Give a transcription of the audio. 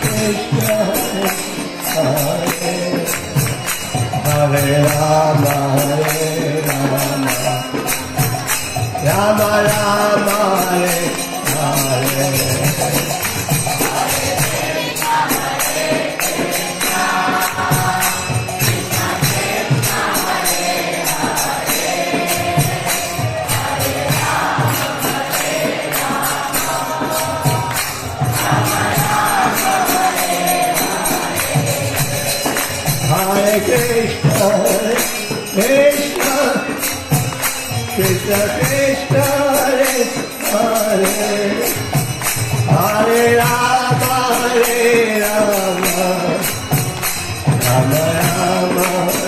Krishna Hare Rama Rama Rama Hare Hare Hare Krishna, Krishna, Krishna Krishna, Hare Hare, Hare Rama, Rama Rama,